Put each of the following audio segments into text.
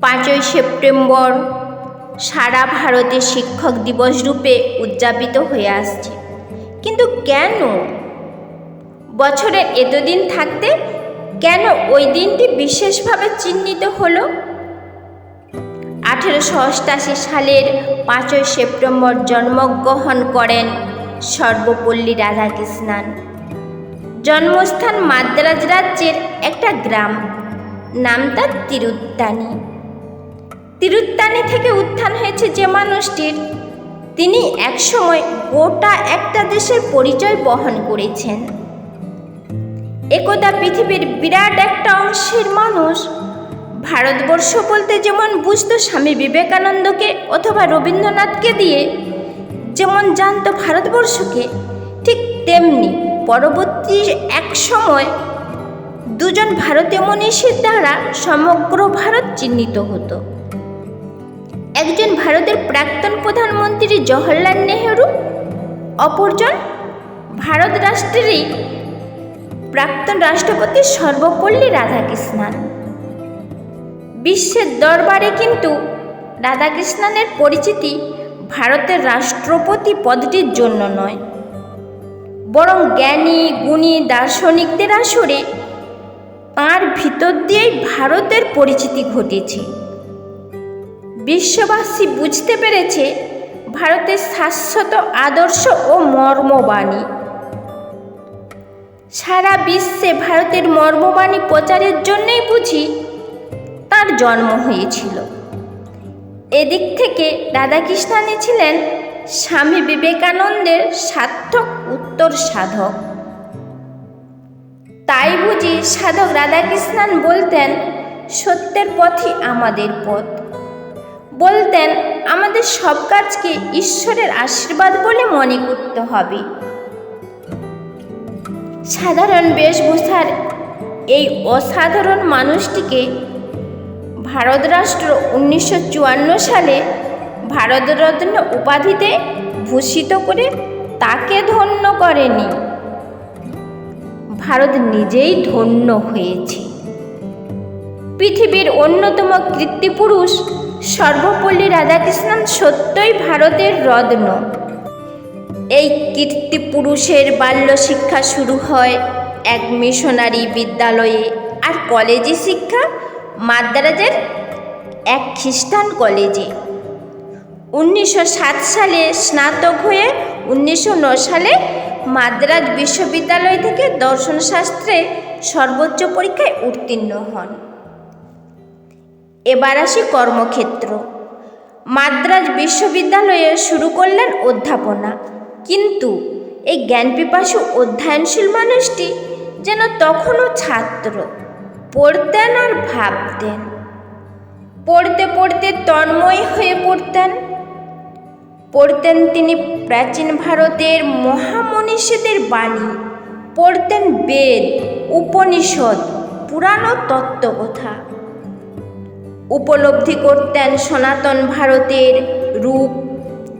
5ই September সারা ভারতে শিক্ষক দিবস রূপে উদযাপিত হয়ে আসছে। কিন্তু কেন বছরের এতদিন থাকতে কেন ওই দিনটি বিশেষভাবে চিহ্নিত হলো? 1888 সালের 5ই সেপ্টেম্বর জন্মগ্রহণ করেন সর্বপল্লী রাধাকৃষ্ণন। জন্মস্থান মাদ্রাজ রাজ্যের একটা গ্রাম, নাম তার তিরুত্তানি। তিরুত্তানি থেকে উত্থান হয়েছে যে মানুষটির, তিনি একসময় গোটা একটা দেশের পরিচয় বহন করেছেন। একদা পৃথিবীর বিরাট একটা অংশের মানুষ ভারতবর্ষ বলতে যেমন বুঝতো স্বামী বিবেকানন্দকে অথবা রবীন্দ্রনাথকে দিয়ে, যেমন জানতো ভারতবর্ষকে, ঠিক তেমনি পরবর্তী এক সময় দুজন ভারতীয় মনীষীর দ্বারা সমগ্র ভারত চিহ্নিত হতো। একজন ভারতের প্রাক্তন প্রধানমন্ত্রী জওহরলাল নেহেরু, অপরজন ভারত রাষ্ট্রেরই প্রাক্তন রাষ্ট্রপতি সর্বপল্লী রাধাকৃষ্ণন। বিশ্বের দরবারে কিন্তু রাধাকৃষ্ণনের পরিচিতি ভারতের রাষ্ট্রপতি পদটির জন্য নয়, বরং জ্ঞানী গুণী দার্শনিকদের আসরে তাঁর ভিতর দিয়েই ভারতের পরিচিতি ঘটেছে। বিশ্ববাসী বুঝতে পেরেছে ভারতের শাশ্বত আদর্শ ও মর্মবাণী। সারা বিশ্বে ভারতের মর্মবাণী প্রচারের জন্যই বুঝি তার জন্ম হয়েছিল। এদিক থেকে রাধাকৃষ্ণনই ছিলেন স্বামী বিবেকানন্দের সার্থক উত্তর সাধক। তাই বুঝি সাধক রাধাকৃষ্ণন বলতেন, সত্যের পথই আমাদের পথ। বলতেন, আমাদের সব কাজকে ঈশ্বরের আশীর্বাদ বলে মনে করতে হবে। সাধারণ বেশভূষার এই অসাধারণ মানুষটিকে ভারত রাষ্ট্র 1954 সালে ভারতরত্ন উপাধিতে ভূষিত করে তাকে ধন্য করেনি, ভারত নিজেই ধন্য হয়েছে। পৃথিবীর অন্যতম কীর্তিপুরুষ সর্বপল্লী রাধাকৃষ্ণন সত্যই ভারতের রত্ন। এই কীর্তিপুরুষের বাল্য শিক্ষা শুরু হয় এক মিশনারি বিদ্যালয়ে, আর কলেজে শিক্ষা মাদ্রাজের এক খ্রিস্টান কলেজে। 1907 সালে স্নাতক হয়ে 1909 সালে মাদ্রাজ বিশ্ববিদ্যালয় থেকে দর্শনশাস্ত্রে সর্বোচ্চ পরীক্ষায় উত্তীর্ণ হন। এবার আসি কর্মক্ষেত্র। মাদ্রাজ বিশ্ববিদ্যালয়ে শুরু করলেন অধ্যাপনা। কিন্তু এই জ্ঞানপিপাসু অধ্যয়নশীল মানুষটি যেন তখনও ছাত্র, পড়তেন আর ভাবতেন। পড়তে পড়তে তন্ময় হয়ে পড়তেন তিনি প্রাচীন ভারতের মহামনীষীদের বাণী, পড়তেন বেদ, উপনিষদ, পুরাণ ও তত্ত্বকথা। উপলব্ধি করতেন সনাতন ভারতের রূপ,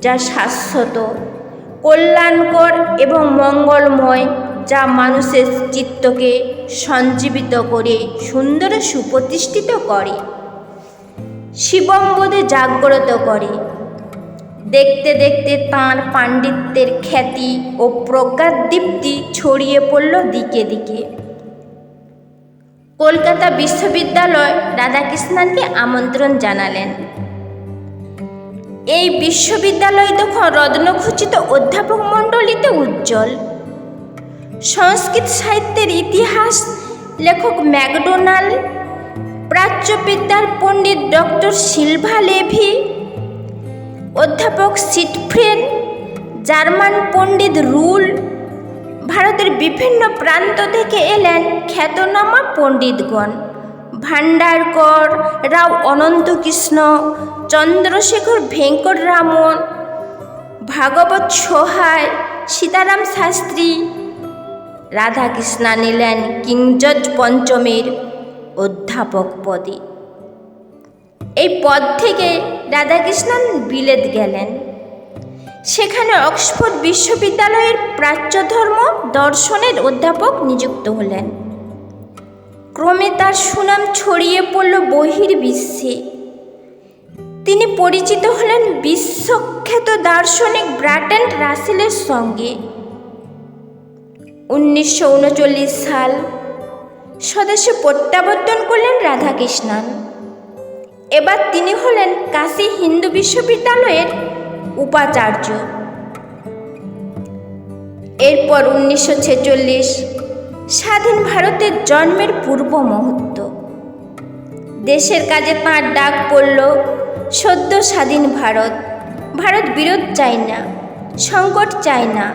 যা শাশ্বত, কল্যাণকর এবং মঙ্গলময়, যা মানুষের চিত্তকে সঞ্জীবিত করে সুন্দর সুপ্রতিষ্ঠিত করে, শিবম্বোধে জাগ্রত করে। দেখতে দেখতে তাঁর পাণ্ডিত্যের খ্যাতি ও প্রজ্ঞাদীপ্তি ছড়িয়ে পড়ল দিকে দিকে। কলকাতা বিশ্ববিদ্যালয় রাধাকৃষ্ণনকে আমন্ত্রণ জানালেন। এই বিশ্ববিদ্যালয় তখন রত্নখচিত অধ্যাপক মণ্ডলীতে উজ্জ্বল। সংস্কৃত সাহিত্যের ইতিহাস লেখক ম্যাকডোনাল্ড, প্রাচ্যবিদ্যার পণ্ডিত ডক্টর সিলভা লেভি, অধ্যাপক সিটফ্রেন, জার্মান পণ্ডিত রুল, ভারতের বিভিন্ন প্রান্ত থেকে এলেন খ্যাতনামা পণ্ডিতগণ। ভান্ডারকর, রাও অনন্তকৃষ্ণ, চন্দ্রশেখর ভেঙ্কটরামন, ভাগবত সোহায়, সীতারাম শাস্ত্রী। রাধাকৃষ্ণন এলেন কিং জর্জ পঞ্চমের অধ্যাপক পদে। এই পদ থেকে রাধাকৃষ্ণন বিলেত গেলেন। সেখানে অক্সফোর্ড বিশ্ববিদ্যালয়ের প্রাচ্য ধর্ম দর্শনের অধ্যাপক নিযুক্ত হলেন। ক্রমে তার সুনাম ছড়িয়ে পড়ল বহির্বিশ্বে। তিনি পরিচিত হলেন বিশ্বখ্যাত দার্শনিক বার্ট্রান্ড রাসেলের সঙ্গে। 1939 সাল স্বদেশে প্রত্যাবর্তন করলেন রাধাকৃষ্ণন। এবার তিনি হলেন কাশী হিন্দু বিশ্ববিদ্যালয়ের উপাচার্য। এরপর 1946 স্বাধীন ভারতের জন্মের পূর্ব মুহূর্ত। দেশের কাজে তাঁর ডাক পড়ল। সদ্য স্বাধীন ভারত। ভারত বিরোধ চায় না, সংকট চায় না,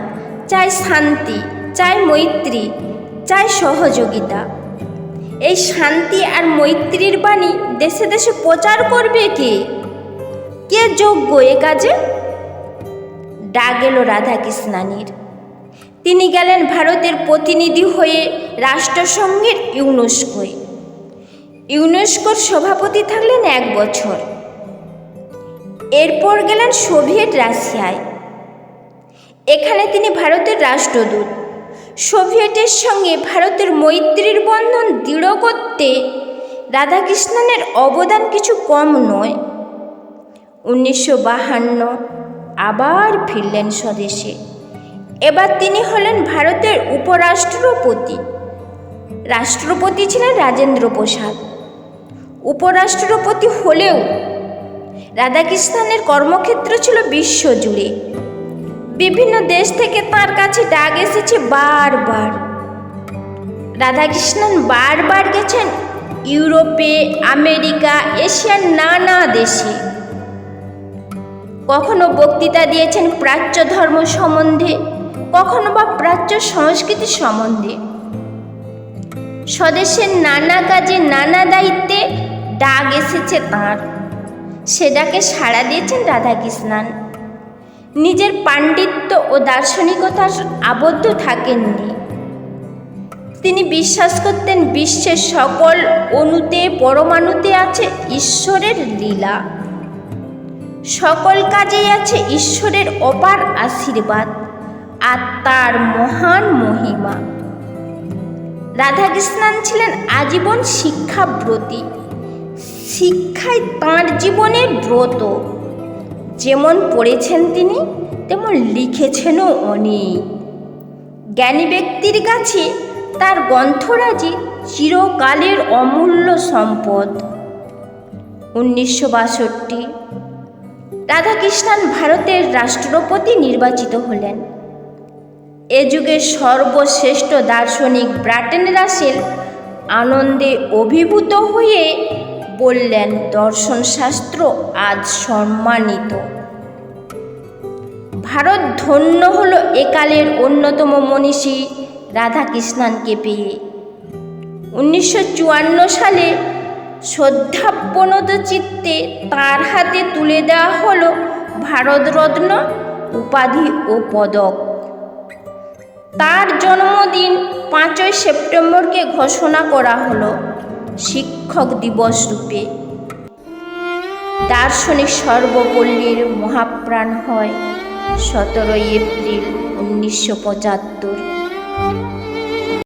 চায় শান্তি, চায় মৈত্রী, চায় সহযোগিতা। এই শান্তি আর মৈত্রীর বাণী দেশে দেশে প্রচার করবে কে? কে যোগ্য এ কাজে? ডাক এলো রাধাকৃষ্ণানের। তিনি গেলেন ভারতের প্রতিনিধি হয়ে রাষ্ট্রসংঘের ইউনেস্কোয়। ইউনেস্কোর সভাপতি থাকলেন 1 বছর। এরপর গেলেন সোভিয়েত রাশিয়ায়। এখানে তিনি ভারতের রাষ্ট্রদূত। সোভিয়েতের সঙ্গে ভারতের মৈত্রীর বন্ধন দৃঢ় করতে রাধাকৃষ্ণনের অবদান কিছু কম নয়। 1952 আবার ফিরলেন স্বদেশে। এবার তিনি হলেন ভারতের উপরাষ্ট্রপতি। রাষ্ট্রপতি ছিলেন রাজেন্দ্র প্রসাদ। উপরাষ্ট্রপতি হলেও রাধাকৃষ্ণনের কর্মক্ষেত্র ছিল বিশ্বজুড়ে। বিভিন্ন দেশ থেকে তাঁর কাছে ডাক এসেছে বারবার। রাধাকৃষ্ণন বারবার গেছেন ইউরোপে, আমেরিকা, এশিয়ার নানা দেশে। কখনো বক্তৃতা দিয়েছেন প্রাচ্য ধর্ম সম্বন্ধে, কখনো বা প্রাচ্য সংস্কৃতি সম্বন্ধে। স্বদেশের নানা কাজে, নানা দায়িত্বে ডাক এসেছে তাঁর। সে ডাকে সাড়া দিয়েছেন রাধাকৃষ্ণন। নিজের পাণ্ডিত্য ও দার্শনিকতার আবদ্ধ থাকেননি। তিনি বিশ্বাস করতেন বিশ্বের সকল অণুতে, পরমাণুতে আছে ঈশ্বরের লীলা। সকল কাজেই আছে ঈশ্বরের অপার আশীর্বাদ আর তার মহান মহিমা। রাধাকৃষ্ণন ছিলেন আজীবন শিক্ষাব্রতী। শিক্ষাই তাঁর জীবনের ব্রত। যেমন পড়েছেন তিনি, তেমন লিখেছেনও অনেক। জ্ঞানী ব্যক্তির কাছে তার গ্রন্থরাজি চিরকালের অমূল্য সম্পদ। 1962 রাধাকৃষ্ণন ভারতের রাষ্ট্রপতি নির্বাচিত হলেন। এ যুগের সর্বশ্রেষ্ঠ দার্শনিক বার্ট্রান্ড রাসেল আনন্দে অভিভূত হয়ে বললেন, দর্শনশাস্ত্র আজ সম্মানিত। ভারত ধন্য হলো একালের অন্যতম মনীষী রাধাকৃষ্ণনকে পেয়ে। 1954 সালে শ্রদ্ধাপ্রণত চিত্তে তাঁর হাতে তুলে দেওয়া হলো ভারতরত্ন উপাধি ও পদক। তার জন্মদিন 5ই সেপ্টেম্বরকে ঘোষণা করা হলো শিক্ষক দিবস রূপে। দার্শনিক সর্বপল্লীর মহাপ্রাণ হয় 17 এপ্রিল 1975।